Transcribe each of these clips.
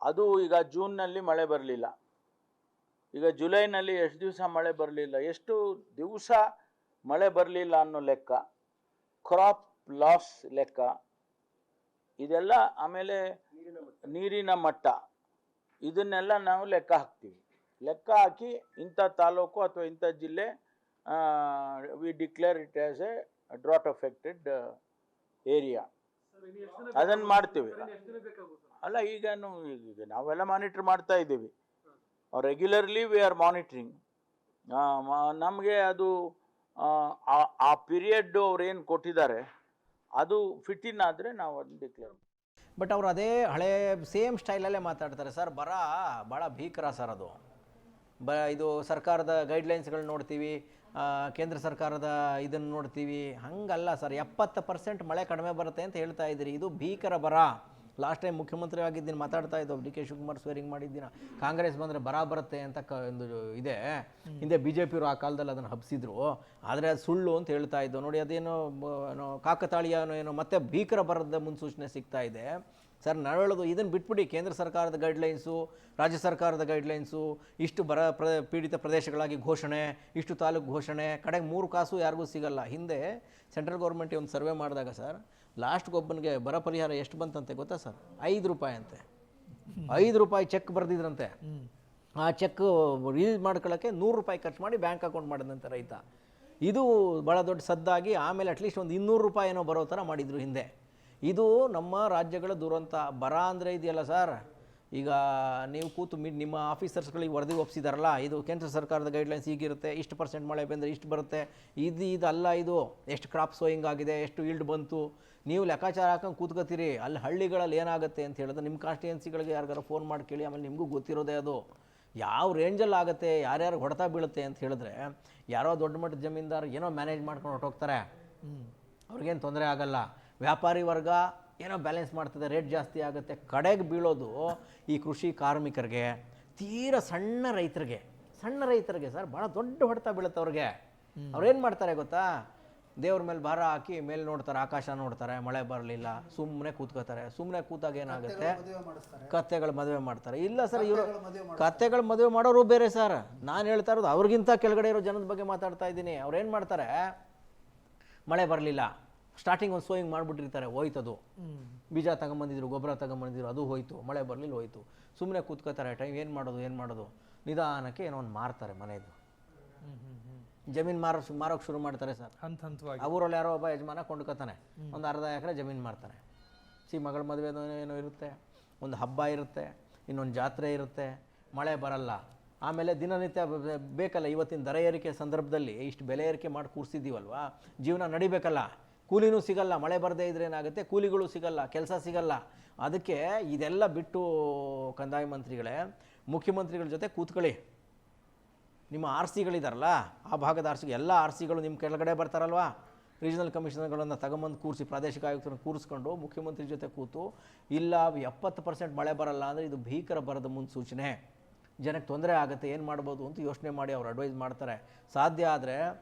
ಅದು ಈಗ ಜೂನ್ನಲ್ಲಿ ಮಳೆ ಬರಲಿಲ್ಲ, ಈಗ ಜುಲೈನಲ್ಲಿ ಎಷ್ಟು ದಿವಸ ಮಳೆ ಬರಲಿಲ್ಲ, ಎಷ್ಟು ದಿವಸ ಮಳೆ ಬರಲಿಲ್ಲ ಅನ್ನೋ ಲೆಕ್ಕ, ಕ್ರಾಪ್ ಲಾಸ್ ಲೆಕ್ಕ ಇದೆಲ್ಲ, ಆಮೇಲೆ ನೀರಿನ ಮಟ್ಟ, ಇದನ್ನೆಲ್ಲ ನಾವು ಲೆಕ್ಕ ಹಾಕ್ತೀವಿ. ಲೆಕ್ಕ ಹಾಕಿ ಇಂಥ ತಾಲೂಕು ಅಥವಾ ಇಂಥ ಜಿಲ್ಲೆ we declare it as a drought affected area, ಅದನ್ನು ಮಾಡ್ತೀವಿ. ಅಲ್ಲ, ಈಗ ನಾವೆಲ್ಲ ಮಾನಿಟರ್ ಮಾಡ್ತಾ ಇದ್ದೀವಿ, ರೆಗ್ಯುಲರ್ಲಿ ವಿ ಆರ್ ಮಾನಿಟ್ರಿಂಗ್. ನಮಗೆ ಅದು ಆ ಪೀರಿಯಡ್ ಅವ್ರು ಏನು ಕೊಟ್ಟಿದ್ದಾರೆ ಅದು ಫಿಟ್ ಇನ್ ಆದರೆ ನಾವು ಅದನ್ನು ಡಿಕ್ಲೇರ್. ಬಟ್ ಅವರು ಅದೇ ಹಳೆ ಸೇಮ್ ಸ್ಟೈಲಲ್ಲೇ ಮಾತಾಡ್ತಾರೆ ಸರ್. ಬರ ಭಾಳ ಭೀಕರ ಸರ್ ಅದು. ಇದು ಸರ್ಕಾರದ ಗೈಡ್ಲೈನ್ಸ್ಗಳು ನೋಡ್ತೀವಿ, ಕೇಂದ್ರ ಸರ್ಕಾರದ ಇದನ್ನು ನೋಡ್ತೀವಿ, ಹಂಗಲ್ಲ ಸರ್. 70% ಮಳೆ ಕಡಿಮೆ ಬರುತ್ತೆ ಅಂತ ಹೇಳ್ತಾ ಇದ್ದೀರಿ, ಇದು ಭೀಕರ ಬರ. ಲಾಸ್ಟ್ ಟೈಮ್ ಮುಖ್ಯಮಂತ್ರಿ ಆಗಿದ್ದೀನಿ ಮಾತಾಡ್ತಾ ಇದ್ದೋ, ಡಿ ಕೆ ಶಿವಕುಮಾರ್ ಸ್ವೇರಿಂಗ್ ಮಾಡಿದ್ದೀನ, ಕಾಂಗ್ರೆಸ್ ಬಂದರೆ ಬರ ಬರುತ್ತೆ ಅಂತ ಒಂದು ಇದೆ. ಹಿಂದೆ BJP ಆ ಕಾಲದಲ್ಲಿ ಅದನ್ನು ಹಬ್ಸಿದ್ರು, ಆದರೆ ಅದು ಸುಳ್ಳು ಅಂತ ಹೇಳ್ತಾ ಇದ್ದೋ. ನೋಡಿ, ಅದೇನೋ ಕಾಕತಾಳೀಯ ಏನೋ ಮತ್ತೆ ಭೀಕರ ಬರದ ಮುನ್ಸೂಚನೆ ಸಿಗ್ತಾ ಇದೆ ಸರ್. ನಾವು ಹೇಳೋದು ಇದನ್ನು ಬಿಟ್ಬಿಡಿ. ಕೇಂದ್ರ ಸರ್ಕಾರದ ಗೈಡ್ಲೈನ್ಸು, ರಾಜ್ಯ ಸರ್ಕಾರದ ಗೈಡ್ಲೈನ್ಸು, ಇಷ್ಟು ಪೀಡಿತ ಪ್ರದೇಶಗಳಾಗಿ ಘೋಷಣೆ, ಇಷ್ಟು ತಾಲೂಕು ಘೋಷಣೆ, ಕಡೆಗೆ 3 ಕಾಸು ಯಾರಿಗೂ ಸಿಗಲ್ಲ. ಹಿಂದೆ ಸೆಂಟ್ರಲ್ ಗೌರ್ಮೆಂಟ್ ಒಂದು ಸರ್ವೆ ಮಾಡಿದಾಗ ಸರ್, ಲಾಸ್ಟ್ಗೊಬ್ಬನಿಗೆ ಬರ ಪರಿಹಾರ ಎಷ್ಟು ಬಂತಂತೆ ಗೊತ್ತಾ ಸರ್? 5 ರೂಪಾಯಿ ಅಂತೆ. 5 ರೂಪಾಯಿ ಚೆಕ್ ಬರೆದಿದ್ರಂತೆ. ಆ ಚೆಕ್ ರಿಲೀಸ್ ಮಾಡ್ಕೊಳ್ಳೋಕ್ಕೆ 100 ರೂಪಾಯಿ ಖರ್ಚು ಮಾಡಿ ಬ್ಯಾಂಕ್ ಅಕೌಂಟ್ ಮಾಡಿದಂತೆ ರೈತ. ಇದು ಭಾಳ ದೊಡ್ಡ ಸದ್ದಾಗಿ ಆಮೇಲೆ ಅಟ್ಲೀಸ್ಟ್ ಒಂದು 200 ರೂಪಾಯಿ ಏನೋ ಬರೋ ಥರ ಮಾಡಿದರು ಹಿಂದೆ. ಇದು ನಮ್ಮ ರಾಜ್ಯಗಳ ದುರಂತ. ಬರ ಅಂದರೆ ಇದೆಯಲ್ಲ ಸರ್, ಈಗ ನೀವು ಕೂತು ನಿಮ್ಮ ಆಫೀಸರ್ಸ್ಗಳಿಗೆ ವರದಿ ಒಪ್ಪಿಸಿದಾರಲ್ಲ, ಇದು ಕೇಂದ್ರ ಸರ್ಕಾರದ ಗೈಡ್ಲೈನ್ಸ್ ಹೀಗಿರುತ್ತೆ, ಇಷ್ಟು % ಮಳೆ ಬಂದರೆ ಇಷ್ಟು ಬರುತ್ತೆ, ಇದಲ್ಲ, ಇದು ಎಷ್ಟು ಕ್ರಾಪ್ ಸೋಯಿಂಗ್ ಆಗಿದೆ, ಎಷ್ಟು ಈಲ್ಡ್ ಬಂತು, ನೀವು ಲೆಕ್ಕಾಚಾರ ಹಾಕೊಂಡು ಕೂತ್ಕೋತೀರಿ. ಅಲ್ಲಿ ಹಳ್ಳಿಗಳಲ್ಲಿ ಏನಾಗುತ್ತೆ ಅಂತ ಹೇಳಿದ್ರೆ ನಿಮ್ಮ ಕಾನ್ಸ್ಟಿಟ್ಯೂನ್ಸಿಗಳಿಗೆ ಯಾರಿಗಾರು ಫೋನ್ ಮಾಡಿ ಕೇಳಿ, ಆಮೇಲೆ ನಿಮಗೂ ಗೊತ್ತಿರೋದೇ ಅದು ಯಾವ ರೇಂಜಲ್ಲಿ ಆಗುತ್ತೆ, ಯಾರ್ಯಾರು ಹೊಡೆತ ಬೀಳುತ್ತೆ ಅಂತ ಹೇಳಿದ್ರೆ, ಯಾರೋ ದೊಡ್ಡ ಮಟ್ಟದ ಜಮೀನ್ದಾರ ಏನೋ ಮ್ಯಾನೇಜ್ ಮಾಡ್ಕೊಂಡು ಹೊರಟೋಗ್ತಾರೆ, ಅವ್ರಿಗೇನು ತೊಂದರೆ ಆಗಲ್ಲ. ವ್ಯಾಪಾರಿ ವರ್ಗ ಏನೋ ಬ್ಯಾಲೆನ್ಸ್ ಮಾಡ್ತದೆ, ರೇಟ್ ಜಾಸ್ತಿ ಆಗುತ್ತೆ. ಕಡೆಗೆ ಬೀಳೋದು ಈ ಕೃಷಿ ಕಾರ್ಮಿಕರಿಗೆ, ತೀರ ಸಣ್ಣ ರೈತರಿಗೆ ಸರ್ ಭಾಳ ದೊಡ್ಡ ಹೊಡೆತ ಬೀಳುತ್ತೆ ಅವ್ರಿಗೆ. ಅವ್ರೇನು ಮಾಡ್ತಾರೆ ಗೊತ್ತಾ? ದೇವ್ರ ಮೇಲೆ ಭಾರ ಹಾಕಿ ಮೇಲೆ ನೋಡ್ತಾರೆ, ಆಕಾಶ ನೋಡ್ತಾರೆ, ಮಳೆ ಬರಲಿಲ್ಲ, ಸುಮ್ಮನೆ ಕೂತ್ಕೋತಾರೆ. ಸುಮ್ಮನೆ ಕೂತಾಗ ಏನಾಗುತ್ತೆ, ಕತ್ತೆಗಳ ಮದುವೆ ಮಾಡ್ತಾರೆ. ಇಲ್ಲ ಸರ್, ಇವರು ಕತ್ತೆಗಳ ಮದುವೆ ಮಾಡೋರು ಬೇರೆ ಸರ್. ನಾನು ಹೇಳ್ತಾ ಇರೋದು ಅವ್ರಿಗಿಂತ ಕೆಳಗಡೆ ಇರೋ ಜನದ ಬಗ್ಗೆ ಮಾತಾಡ್ತಾ ಇದ್ದೀನಿ. ಅವ್ರೇನು ಮಾಡ್ತಾರೆ, ಮಳೆ ಬರಲಿಲ್ಲ, ಸ್ಟಾರ್ಟಿಂಗ್ ಒಂದು ಸೋಯಿಂಗ್ ಮಾಡಿಬಿಟ್ಟಿರ್ತಾರೆ, ಹೋಯ್ತದು. ಬೀಜ ತಗೊಂಬಂದಿದ್ರು, ಗೊಬ್ಬರ ತಗೊಂಬಂದಿದ್ರು, ಅದು ಹೋಯ್ತು. ಮಳೆ ಬರಲಿಲ್ಲ, ಹೋಯ್ತು. ಸುಮ್ಮನೆ ಕೂತ್ಕೋತಾರೆ. ಟೈಮ್ ಏನು ಮಾಡೋದು ನಿಧಾನಕ್ಕೆ ಏನೋ ಒಂದು ಮಾರ್ತಾರೆ ಮನೆಯದು. ಜಮೀನು ಮಾರೋಕ್ಕೆ ಶುರು ಮಾಡ್ತಾರೆ ಸರ್. ಅವರಲ್ಲಿ ಯಾರೋ ಒಬ್ಬ ಯಜಮಾನ ಕೊಂಡ್ಕೋತಾನೆ, ಒಂದು ಅರ್ಧ ಎಕರೆ ಜಮೀನು ಮಾರ್ತಾನೆ. ಮಗಳ ಮದುವೆ ಏನೋ ಇರುತ್ತೆ, ಒಂದು ಹಬ್ಬ ಇರುತ್ತೆ, ಇನ್ನೊಂದು ಜಾತ್ರೆ ಇರುತ್ತೆ, ಮಳೆ ಬರಲ್ಲ. ಆಮೇಲೆ ದಿನನಿತ್ಯ ಬೇಕಲ್ಲ, ಇವತ್ತಿನ ದರ ಏರಿಕೆ ಸಂದರ್ಭದಲ್ಲಿ ಇಷ್ಟು ಬೆಲೆ ಏರಿಕೆ ಮಾಡಿ ಕೂರಿಸಿದ್ದೀವಲ್ವ, ಜೀವನ ನಡಿಬೇಕಲ್ಲ, ಕೂಲಿನೂ ಸಿಗಲ್ಲ. ಮಳೆ ಬರದೇ ಇದ್ರೆ ಏನಾಗುತ್ತೆ, ಕೂಲಿಗಳು ಸಿಗಲ್ಲ, ಕೆಲಸ ಸಿಗಲ್ಲ. ಅದಕ್ಕೆ ಇದೆಲ್ಲ ಬಿಟ್ಟು ಕಂದಾಯ ಮಂತ್ರಿಗಳೇ, ಮುಖ್ಯಮಂತ್ರಿಗಳ ಜೊತೆ ಕೂತ್ಕೊಳ್ಳಿ. ನಿಮ್ಮ RCಗಳಿದಾರಲ್ಲ, ಆ ಭಾಗದ ಎಲ್ಲ RCಗಳು ನಿಮ್ಮ ಕೆಳಗಡೆ ಬರ್ತಾರಲ್ವ, ರೀಜನಲ್ ಕಮಿಷನರ್ಗಳನ್ನು ತಗೊಂಬಂದು ಕೂರಿಸಿ, ಪ್ರಾದೇಶಿಕ ಆಯುಕ್ತರನ್ನು ಕೂರಿಸ್ಕೊಂಡು ಮುಖ್ಯಮಂತ್ರಿ ಜೊತೆ ಕೂತು, ಇಲ್ಲ 70% ಮಳೆ ಬರಲ್ಲ ಅಂದರೆ ಇದು ಭೀಕರ ಬರದ ಮುನ್ಸೂಚನೆ, ಜನಕ್ಕೆ ತೊಂದರೆ ಆಗುತ್ತೆ, ಏನು ಮಾಡ್ಬೋದು ಅಂತ ಯೋಚನೆ ಮಾಡಿ ಅವ್ರು ಅಡ್ವೈಸ್ ಮಾಡ್ತಾರೆ. ಸಾಧ್ಯ ಆದರೆ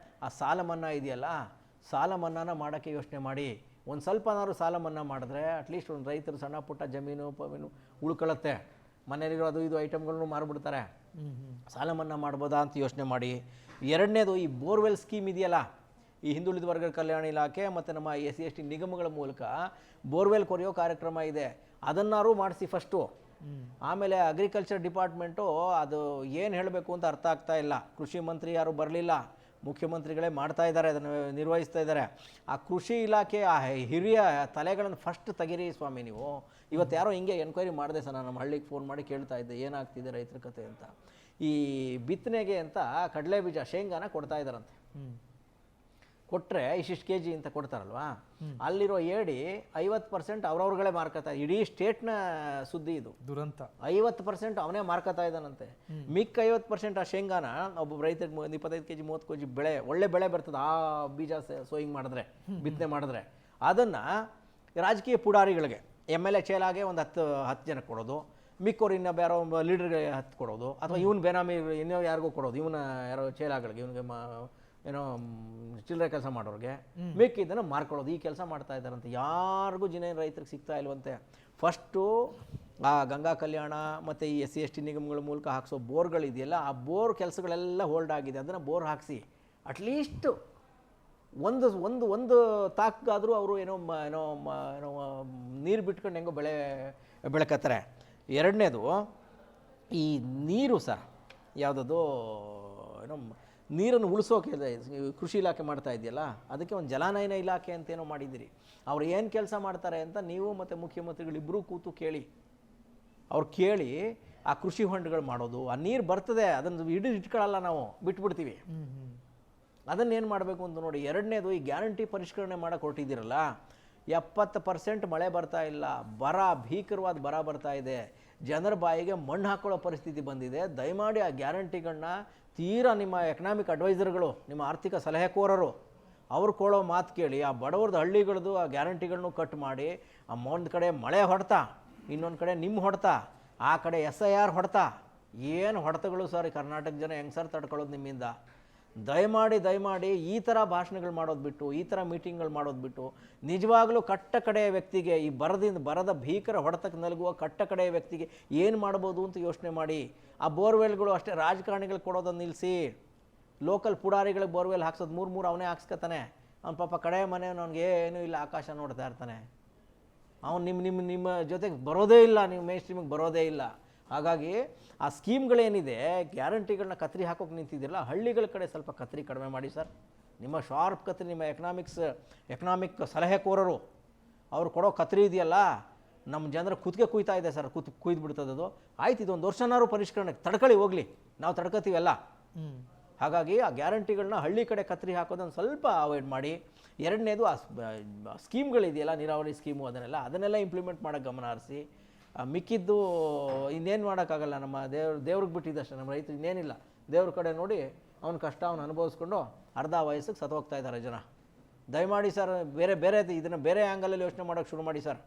ಆ ಸಾಲ ಮನ್ನಾ ಇದೆಯಲ್ಲ, ಸಾಲ ಮನ್ನಾನ ಮಾಡೋಕ್ಕೆ ಯೋಚನೆ ಮಾಡಿ. ಒಂದು ಸ್ವಲ್ಪನಾದ್ರು ಸಾಲ ಮನ್ನಾ ಮಾಡಿದ್ರೆ ಅಟ್ಲೀಸ್ಟ್ ಒಂದು ರೈತರು ಸಣ್ಣ ಪುಟ್ಟ ಜಮೀನು ಉಳ್ಕೊಳ್ಳುತ್ತೆ. ಮನೇಲಿರೋ ಅದು ಇದು ಐಟಮ್ಗಳನ್ನು ಮಾರ್ಬಿಡ್ತಾರೆ. ಸಾಲ ಮನ್ನಾ ಮಾಡ್ಬೋದಾ ಅಂತ ಯೋಚನೆ ಮಾಡಿ. ಎರಡನೇದು, ಈ ಬೋರ್ವೆಲ್ ಸ್ಕೀಮ್ ಇದೆಯಲ್ಲ, ಈ ಹಿಂದುಳಿದ ವರ್ಗದ ಕಲ್ಯಾಣ ಇಲಾಖೆ ಮತ್ತು ನಮ್ಮ SC/ST ನಿಗಮಗಳ ಮೂಲಕ ಬೋರ್ವೆಲ್ ಕೊರೆಯೋ ಕಾರ್ಯಕ್ರಮ ಇದೆ, ಅದನ್ನಾರು ಮಾಡಿಸಿ ಫಸ್ಟು. ಆಮೇಲೆ ಅಗ್ರಿಕಲ್ಚರ್ ಡಿಪಾರ್ಟ್ಮೆಂಟು ಅದು ಏನು ಹೇಳಬೇಕು ಅಂತ ಅರ್ಥ ಆಗ್ತಾ ಇಲ್ಲ. ಕೃಷಿ ಮಂತ್ರಿ ಯಾರು ಬರಲಿಲ್ಲ, ಮುಖ್ಯಮಂತ್ರಿಗಳೇ ಮಾಡ್ತಾ ಇದ್ದಾರೆ, ಅದನ್ನು ನಿರ್ವಹಿಸ್ತಾ ಇದ್ದಾರೆ. ಆ ಕೃಷಿ ಇಲಾಖೆ ಆ ಹಿರಿಯ ತಲೆಗಳನ್ನು ಫಸ್ಟ್ ತೆಗೀರಿ ಸ್ವಾಮಿ ನೀವು. ಇವತ್ತು ಯಾರೋ ಹಿಂಗೆ ಎನ್ಕ್ವೈರಿ ಮಾಡಿದೆ ಸರ್, ನಾನು ನಮ್ಮ ಹಳ್ಳಿಗೆ ಫೋನ್ ಮಾಡಿ ಕೇಳ್ತಾ ಇದ್ದೆ ಏನಾಗ್ತಿದೆ ರೈತರ ಕತೆ ಅಂತ. ಈ ಬಿತ್ತನೆಗೆ ಅಂತ ಕಡಲೆ ಬೀಜ, ಶೇಂಗಾನ ಕೊಡ್ತಾ ಇದ್ದಾರಂತೆ. ಕೊಟ್ಟರೆ ಇಷ್ಟಿಷ್ಟು kg ಅಂತ ಕೊಡ್ತಾರಲ್ವಾ, ಅಲ್ಲಿರೋ ಏಡಿ 50% ಅವ್ರವ್ರುಗಳೇ ಮಾರ್ಕತಾ. ಇಡೀ ಸ್ಟೇಟ್ನ ಸುದ್ದಿ ಇದು, ದುರಂತ. 50% ಅವನೇ ಮಾರ್ಕತಾ ಇದ್ದಾನಂತೆ. ಮಿಕ್ಕ 50% ಆ ಶೇಂಗಾನ ಒಬ್ಬ ರೈತರಿಗೆ 25 kg 30 kg ಬೆಳೆ, ಒಳ್ಳೆ ಬೆಳೆ ಬರ್ತದೆ ಆ ಬೀಜ ಸೋಯಿಂಗ್ ಮಾಡಿದ್ರೆ, ಬಿತ್ತನೆ ಮಾಡಿದ್ರೆ. ಅದನ್ನು ರಾಜಕೀಯ ಪುಡಾರಿಗಳಿಗೆ, MLA ಚೇಲಾಗೆ ಒಂದು 10 ಜನಕ್ಕೆ ಕೊಡೋದು, ಮಿಕ್ಕೋರು ಇನ್ನೊಬ್ಬ ಯಾರೋ ಲೀಡರ್ಗೆ 10 ಕೊಡೋದು, ಅಥವಾ ಇವನು ಬೇನಾಮಿ ಇನ್ನೋ ಯಾರಿಗೂ ಕೊಡೋದು, ಇವನ ಯಾರೋ ಚೇಲಾಗಳಿಗೆ, ಇವನಿಗೆ ಏನೋ ಚಿಲ್ಲರೆ ಕೆಲಸ ಮಾಡೋರಿಗೆ ಮಿಕ್ಕಿದ್ದನ್ನು ಮಾರ್ಕೊಳ್ಳೋದು. ಈ ಕೆಲಸ ಮಾಡ್ತಾ ಇದ್ದಾರಂತೆ. ಯಾರಿಗೂ ರೈತರಿಗೆ ಸಿಗ್ತಾ ಇಲ್ವಂತೆ. ಫಸ್ಟು ಆ ಗಂಗಾ ಕಲ್ಯಾಣ ಮತ್ತು ಈ SC ST ನಿಗಮಗಳ ಮೂಲಕ ಹಾಕ್ಸೋ ಬೋರ್ಗಳಿದೆಯಲ್ಲ, ಆ ಬೋರ್ ಕೆಲಸಗಳೆಲ್ಲ ಹೋಲ್ಡ್ ಆಗಿದೆ. ಅದನ್ನು ಬೋರ್ ಹಾಕಿಸಿ ಅಟ್ಲೀಸ್ಟ್ ಒಂದು ಒಂದು ಒಂದು ತಾಕ್ಗಾದರೂ ಅವರು ಏನೋ ನೀರು ಬಿಟ್ಕೊಂಡು ಹೆಂಗೋ ಬೆಳಕತ್ತಾರೆ. ಎರಡನೇದು ಈ ನೀರು ಸರ್, ಯಾವುದದು ಏನೋ ನೀರನ್ನು ಉಳಿಸೋಕೆ ಕೃಷಿ ಇಲಾಖೆ ಮಾಡ್ತಾ ಇದೆಯಲ್ಲ, ಅದಕ್ಕೆ ಒಂದು ಜಲಾನಯನ ಇಲಾಖೆ ಅಂತೇನೋ ಮಾಡಿದ್ದೀರಿ. ಅವ್ರು ಏನು ಕೆಲಸ ಮಾಡ್ತಾರೆ ಅಂತ ನೀವು ಮತ್ತು ಮುಖ್ಯಮಂತ್ರಿಗಳಿಬ್ಬರೂ ಕೂತು ಕೇಳಿ. ಅವ್ರು ಕೇಳಿ ಆ ಕೃಷಿ ಹೊಂಡಗಳು ಮಾಡೋದು, ಆ ನೀರು ಬರ್ತದೆ ಅದನ್ನು ಇಟ್ಕೊಳ್ಳಲ್ಲ, ನಾವು ಬಿಟ್ಬಿಡ್ತೀವಿ. ಅದನ್ನೇನು ಮಾಡಬೇಕು ಅಂತ ನೋಡಿ. ಎರಡನೇದು ಈ ಗ್ಯಾರಂಟಿ ಪರಿಷ್ಕರಣೆ ಮಾಡೋಕೆ ಹೊರಟಿದ್ದೀರಲ್ಲ, 70% ಮಳೆ ಬರ್ತಾ ಇಲ್ಲ, ಬರ ಭೀಕರವಾದ ಬರ ಬರ್ತಾ ಇದೆ, ಜನರ ಬಾಯಿಗೆ ಮಣ್ಣು ಹಾಕೊಳ್ಳೋ ಪರಿಸ್ಥಿತಿ ಬಂದಿದೆ. ದಯಮಾಡಿ ಆ ಗ್ಯಾರಂಟಿಗಳನ್ನ ತೀರಾ ನಿಮ್ಮ ಎಕನಾಮಿಕ್ ಅಡ್ವೈಸರ್ಗಳು, ನಿಮ್ಮ ಆರ್ಥಿಕ ಸಲಹೆಕೋರರು ಅವ್ರು ಕೊಡೋ ಮಾತು ಕೇಳಿ ಆ ಬಡವ್ರದ್ದು ಹಳ್ಳಿಗಳದ್ದು ಆ ಗ್ಯಾರಂಟಿಗಳನ್ನೂ ಕಟ್ ಮಾಡಿ, ಒಂದು ಕಡೆ ಮಳೆ ಹೊಡೆತ, ಇನ್ನೊಂದು ಕಡೆ ನಿಮ್ಮ ಹೊಡೆತ, ಆ ಕಡೆ SIR ಹೊಡೆತ, ಏನು ಹೊಡೆತಗಳು ಸರ್. ಕರ್ನಾಟಕ ಜನ ಹೆಂಗೆ ಸರ್ ತಡ್ಕೊಳ್ಳೋದು ನಿಮ್ಮಿಂದ? ದಯಮಾಡಿ ಈ ಥರ ಭಾಷಣಗಳು ಮಾಡೋದು ಬಿಟ್ಟು, ಈ ಥರ ಮೀಟಿಂಗ್ಗಳು ಮಾಡೋದು ಬಿಟ್ಟು, ನಿಜವಾಗಲೂ ಕಟ್ಟ ಕಡೆಯ ವ್ಯಕ್ತಿಗೆ, ಈ ಬರದ ಭೀಕರ ಹೊಡೆತಕ್ಕೆ ನಲಗುವ ಕಟ್ಟ ಕಡೆಯ ವ್ಯಕ್ತಿಗೆ ಏನು ಮಾಡ್ಬೋದು ಅಂತ ಯೋಚನೆ ಮಾಡಿ. ಆ ಬೋರ್ವೆಲ್ಗಳು ಅಷ್ಟೇ ರಾಜಕಾರಣಿಗಳು ಕೊಡೋದನ್ನು ನಿಲ್ಲಿಸಿ, ಲೋಕಲ್ ಪುಡಾರಿಗಳಿಗೆ ಬೋರ್ವೆಲ್ ಹಾಕ್ಸೋದು 3 ಅವನೇ ಹಾಕ್ಸ್ಕೊತಾನೆ. ಅವ್ನು ಪಾಪ ಕಡೆ ಮನೆ ಅವ್ನಿಗೆ ಏನೂ ಇಲ್ಲ, ಆಕಾಶ ನೋಡ್ತಾ ಇರ್ತಾನೆ. ಅವ್ನು ನಿಮ್ಮ ಜೊತೆಗೆ ಬರೋದೇ ಇಲ್ಲ, ನೀವು ಮೇನ್ ಸ್ಟ್ರೀಮಿಗೆ ಬರೋದೇ ಇಲ್ಲ. ಹಾಗಾಗಿ ಆ ಸ್ಕೀಮ್ಗಳೇನಿದೆ, ಗ್ಯಾರಂಟಿಗಳನ್ನ ಕತ್ರಿ ಹಾಕೋಕೆ ನಿಂತಿದ್ದಿರಲ್ಲ, ಹಳ್ಳಿಗಳ ಕಡೆ ಸ್ವಲ್ಪ ಕತ್ರಿ ಕಡಿಮೆ ಮಾಡಿ ಸರ್. ನಿಮ್ಮ ಶಾರ್ಪ್ ಕತ್ರಿ, ನಿಮ್ಮ ಎಕನಾಮಿಕ್ ಸಲಹೆಕೋರರು ಅವ್ರು ಕೊಡೋ ಕತ್ರಿ ಇದೆಯಲ್ಲ, ನಮ್ಮ ಜನರ ಕುತ್ತಿಗೆ ಕುಯ್ತಾ ಇದೆ ಸರ್, ಕುಯ್ದು ಬಿಡ್ತದದು. ಆಯ್ತು, ಇದೊಂದು ವರ್ಷನಾರು ಪರಿಷ್ಕರಣೆ ತಡ್ಕೊಳ್ಳಿ, ಹೋಗಲಿ, ನಾವು ತಡ್ಕೊತೀವಲ್ಲ. ಹಾಗಾಗಿ ಆ ಗ್ಯಾರಂಟಿಗಳನ್ನ ಹಳ್ಳಿ ಕಡೆ ಕತ್ರಿ ಹಾಕೋದನ್ನು ಸ್ವಲ್ಪ ಅವಾಯ್ಡ್ ಮಾಡಿ. ಎರಡನೇದು ಆ ಸ್ಕೀಮ್ಗಳಿದೆಯಲ್ಲ, ನೀರಾವರಿ ಸ್ಕೀಮು, ಅದನ್ನೆಲ್ಲ ಇಂಪ್ಲಿಮೆಂಟ್ ಮಾಡೋಕ್ಕೆ ಗಮನ ಹರಿಸಿ. ಮಿಕ್ಕಿದ್ದು ಇನ್ನೇನು ಮಾಡೋಕ್ಕಾಗಲ್ಲ, ನಮ್ಮ ದೇವ್ರಿಗೆ ಬಿಟ್ಟಿದ್ದಷ್ಟೇ. ನಮ್ಮ ರೈತರು ಇನ್ನೇನಿಲ್ಲ, ದೇವ್ರ ಕಡೆ ನೋಡಿ ಅವ್ನ ಕಷ್ಟ ಅವ್ನು ಅನುಭವಿಸ್ಕೊಂಡು ಅರ್ಧ ವಯಸ್ಸಿಗೆ ಸತ್ತೋಗ್ತಾ ಇದ್ದಾರೆ ಜನ. ದಯಮಾಡಿ ಸರ್, ಬೇರೆ ಇದನ್ನು ಬೇರೆ ಆ್ಯಂಗಲಲ್ಲಿ ಯೋಚನೆ ಮಾಡೋಕ್ಕೆ ಶುರು ಮಾಡಿ ಸರ್.